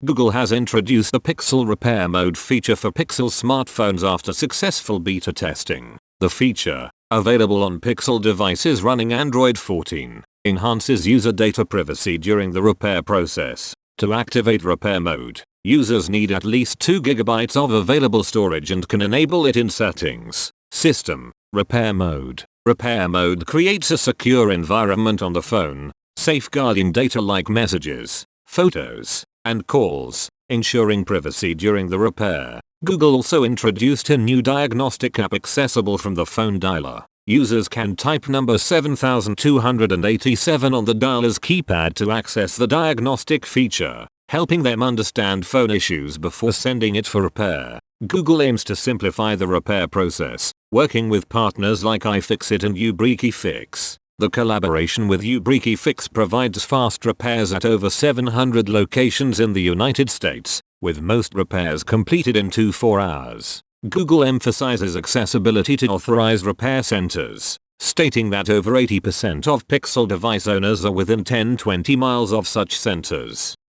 Google has introduced the Pixel Repair Mode feature for Pixel smartphones after successful beta testing. The feature, available on Pixel devices running Android 14, enhances user data privacy during the repair process. To activate repair mode, users need at least 2 GB of available storage and can enable it in Settings, System, Repair Mode. Repair mode creates a secure environment on the phone, safeguarding data like messages, photos, and calls, ensuring privacy during the repair. Google also introduced a new diagnostic app accessible from the phone dialer. Users can type number 7287 on the dialer's keypad to access the diagnostic feature, helping them understand phone issues before sending it for repair. Google aims to simplify the repair process, working with partners like iFixit and UBreakyFix. The collaboration with UBreakyFix provides fast repairs at over 700 locations in the United States, with most repairs completed in 2-4 hours. Google emphasizes accessibility to authorized repair centers, stating that over 80% of Pixel device owners are within 10-20 miles of such centers.